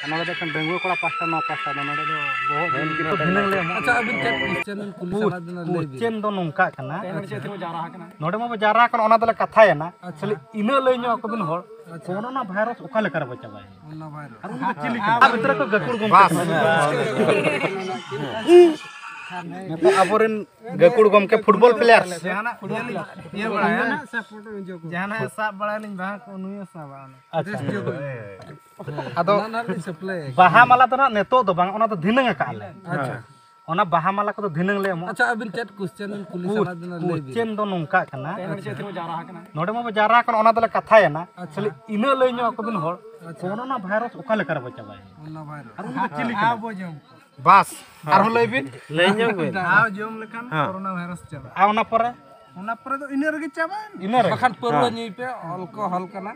नोड़े दो डेंगू कोड़ा pasta no pasta दो नोड़े दो बहुत भिन्न ले अच्छा अबिन चेक क्वेश्चन कुली सला देना ले क्वेश्चन दो नोंका कना नोड़े मा जारा कन ओना दले कथा है ना खाली इना लई नो को बिन होड़ कोरोना वायरस ओका लेकर बचा बाय कोरोना वायरस और उनका चिली आ भीतर को गकुड़ गम तो अबोरेन गकुड़ गम के फुटबॉल प्लेयर जहाना ये बड़ा ना सब फोटो जो जहाना सब बड़ा नहीं बहा को नुय सब अच्छा अदो बाहा माला तो ना नेतो दो बांग ओना तो धिनंग का आले अच्छा ओना बाहा माला को तो धिनंग ले अच्छा अबिन चेक क्वेश्चन कुली सला देना ले क्वेश्चन दो नोंका कना नोड़े मा जारा कन ओना दले कथा है ना खाली इना लई नो को बिन होड़ कोरोना वायरस ओका लेकर बचा बाय कोरोना वायरस और उनका चिली आ बोजम बस आरो लई बिन लई नो आ जोम लेखान कोरोना वायरस चला आ ओना परे तो इन रगे चाबा इन रे बखान परवा नी पे अल्कोहल कना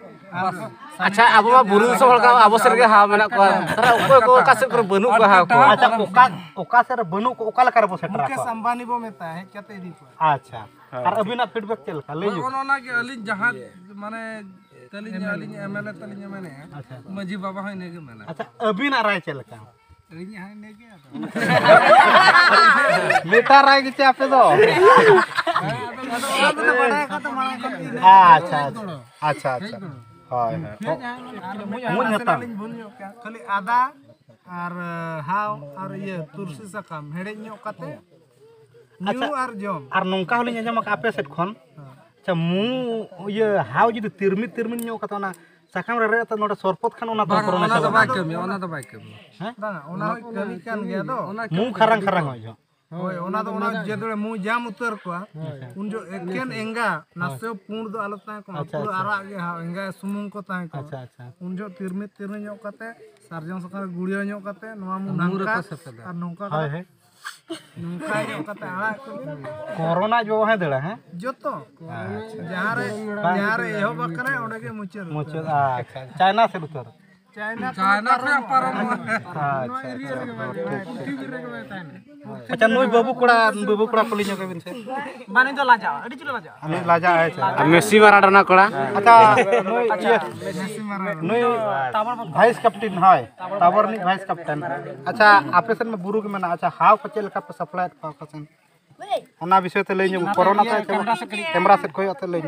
अच्छा अब बुरु से हल का अब सरगे हा मेना को तरा ओको को का से बनु को हा को अच्छा ओका से बनु को ओका लेकर बो सेटरा मुकेश अंबानी बो मेता है क्या तेरी को अच्छा और अबिना फीडबैक चल का ले जो ओना के अलिन जहां माने तलिन अलिन एमएलए तलिन माने मजी बाबा है ने के माने अच्छा अबिना राय चल का अलिन है ने के बेटा राय के चापे दो अच्छा अच्छा अच्छा हाय मुन हता खाली आदा और हाव और ये तुलसी साकाम हेड़े ᱧᱚᱜ काते न्यू और जोम और नोंका होली जमा का आपे सेट खन अच्छा मु ये हाव जदि तिरमिन ᱧᱚᱜ कता ना साकाम रे तो नोडे सरपत खान ओना तो कोरोना ओना तो बाय कमी हैं बांगा ओना कमी कान गया दो मु खरंग हो जो होय ओना तो ओना जेदरे मु जाम उतर को उन जो एकेन एंगा नासे पुंड दो आलता को पूरा आरा गे हा एंगा सुमुंग को ताय को अच्छा अच्छा उन जो तिरमिन ᱧᱚᱜ काते सार्जन सका गुड़िया ᱧᱚᱜ काते नोवा मु नांका और नोंका हाय है नोंका ᱧᱚᱜ काते आड़ा को कोरोना जो है दड़ा है जोतो जहां रे एहो बकने ओडे के मुचर मुझे अच्छा चाइना से उतर चाइना से परम अच्छा नुई बाबू कोड़ा पुली ᱧᱚᱜ के बिन से माने तो लाजा अडी चलो लाजा हमें लाजा है मेसी माराडोना कोड़ा अच्छा नुई वाइस कैप्टन है टावर नि वाइस कैप्टन अच्छा ऑपरेशन में बुरु के मना अच्छा हाव को चल का सप्लाई का ओना विषय ते ले कोरोना ते कैमरा से कोई अते ले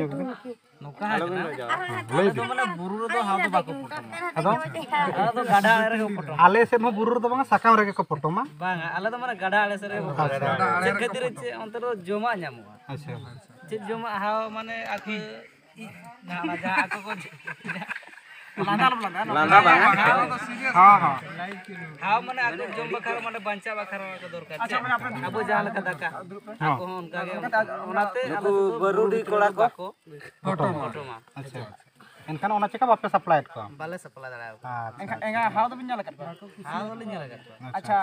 नोका माने बुरु रे दो हाव तो बाको फोटो अदो गाडा आले रे फोटो आले से नो बुरु दो बांगा साकाम रे को फोटो मा बांगा आले तो माने गाडा आले से रे चे खातिर चे अंतर जोमा ᱧᱟᱢᱚᱜᱼᱟ अच्छा चे जोमा हाव माने आको ना जा आको को लांदा बांगा हां हां हाव माने आको जोम बखार माने बांचा बखार को दरकार अब जहां लका दाका आको उनका के ओनाते आलो बरुडी कोड़ा को फोटो मा अच्छा एनखान ओना चेका बापे सप्लाई को बाले सप्लाई दाड़ा अच्छा एंगा हाव तो बिन ᱧᱮᱞ काट हाव ले ᱧᱮᱞ ᱠᱟᱫ अच्छा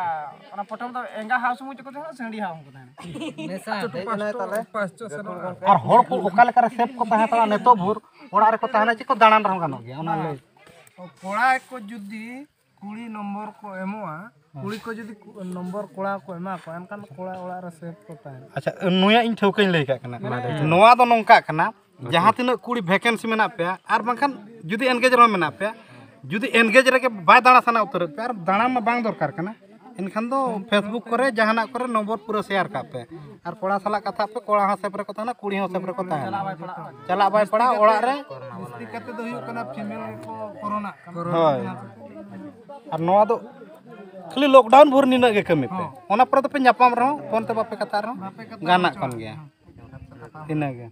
ओना प्रथम तो एंगा हाव सुमु चको सेंडी हाव को ताने नेसा देना ताले और होड़ को ओका लेकर सेफ को ताहे तला नेतो भूर ओड़ा रे को ताहना ची को दाणान रहन गानो गया ओना ले कोड़ा को जुदी कुड़ी नंबर को एमोआ कुड़ी को जुदी नंबर कोड़ा को एमा को एनकान कोड़ा ओड़ा रे सेफ को ताहे अच्छा नुया इन ठौकइन लई का कना नोआ दो नोंका कना जहां तिना कुड़ी वैकेंसी मेना पे और बांखान जुदी एंगेज रो मेना पे जुदी एंगेज रे के बाय दाणा सना उतर पे और दाणा में बांग दरकार कना इनखान दो फेसबुक करे जहाना करे नंबर पूरा शेयर का पे और कोड़ा सला कथा पे कोड़ा हा सेपरे को ताना कुड़ी हा सेपरे को ताना चला बाय पड़ा ओड़ा रे इस्ती कते दो हुई कना फीमेल को कोरोना होय और नोआ दो खाली लॉकडाउन भर निना के कमी पे ओना पर तो पे न्यापाम रहो फोन ते बापे कथा रहो गाना कोन गया इना के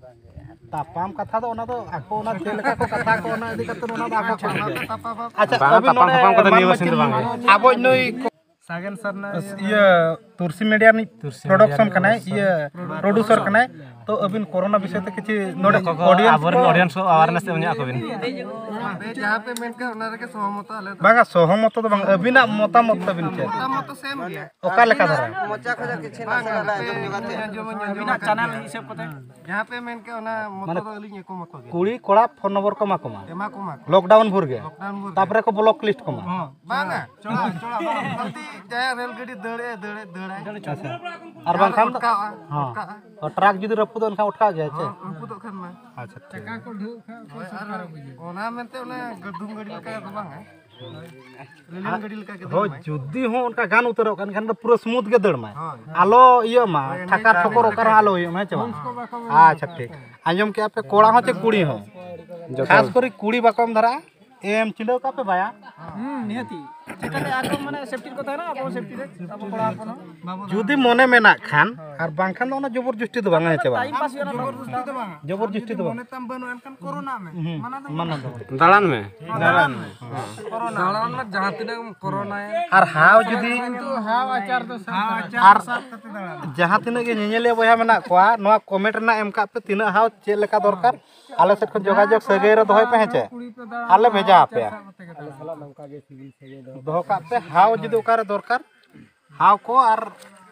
तापाम कथा दो ओना दो आको ओना जेलका को कथा को ओना इदी कते ओना आको अच्छा अभी नोने आबो नई सागन सरना ये तुरसी मीडिया नि प्रोडक्शन कना ये प्रोड्यूसर कना तो अबिन कोरोना विषय ते किछि नोडे ऑडियंस को अवेयरनेस एमनी आको बिन जहां पे मेन के ओना रे के सहमत आले बागा सहमत तो बांग अबिना मतामत तबिन छे मत सेम गया ओका लेका धरा मजा खजा किछि ना चला जो बिना चैनल हिसाब कोते जहां पे मेन के ओना मत तो अली एको मत गया कुड़ी कोड़ा फोन नंबर को मा एमा को लॉकडाउन भर गया तापरे को ब्लॉक लिस्ट को मा हां बांगा चला गलती जाय रेलगाड़ी दड़े और बांखान हां और ट्रक जुदी रपुद उनका उठा गया छे उनको तो खान में अच्छा टका को ढू खा ओना मेनते ओना गडुम गाड़ी का तो बांगा हो जुदी हो उनका गान उतरो kan पूरा स्मूथ के दड़ में आलो इयो मा ठका ठोकर ओकर आलो इयो में चबा अच्छा ठीक आंजम के आपे कोड़ा हो चे कुड़ी हो खास करी कुड़ी बाकम धरा एम चिलो का पे बाया निहती चेकाते आको माने सेफ्टी को थाना आपो सेफ्टी रे आपो कोड़ा आपनो जुदी मने मेना खान और बांखान दो ना जबरदस्ती दो बांगा चबा टाइम पास होना जबरदस्ती तो बांगा जबरदस्ती दो मने तम बनो एनकन कोरोना में माना दो दालान में दालान दालान में जहाँ तिना कोरोना है और हाव जुदी हां आचार तो आचार साथ कते दाड़ा जहाँ तीन के नेले बया मेना कोआ नोआ कमेंट ना एम का पे तीना हाव चे लेका दरकार आले से जोगाजोग सगै रे दोहय पे हेचे आले भेजा पे दोह का पे हाव जुदी ओकारे दरकार हाव को और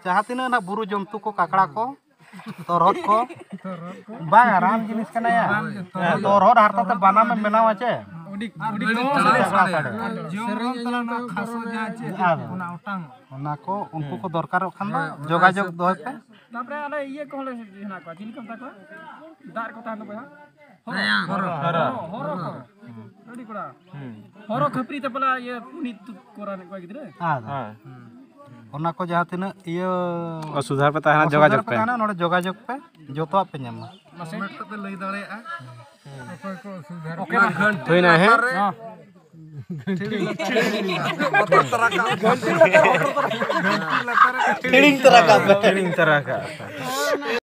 जहाँ तीन ना बुरु जंतु को काकड़ा को तोरहद को बांग राम जिनिस कना या तोरहद हारता ते बाना में मेनावा चे जोरम तला ना खासो जाचे उना उटांग ओना को उनको को दरकार खान दो जोगाजोग दोहय पे तापरे आले ये कहले हेना को जिन कम ताको दार को तानो बया हरो रेडी कोड़ा हरो खपरी ते पला ये पुनी कोराने को गिदरे हां ओना को जहाँ तीन ये और सुधार पे ताना जोगाजोग पे ना नोडे जोगाजोग पे जोतो पे ᱧᱟᱢᱟ कमेंट तो लई दाड़ेया ओकर को सुधार होई ना है ट्रेनिंग तरह का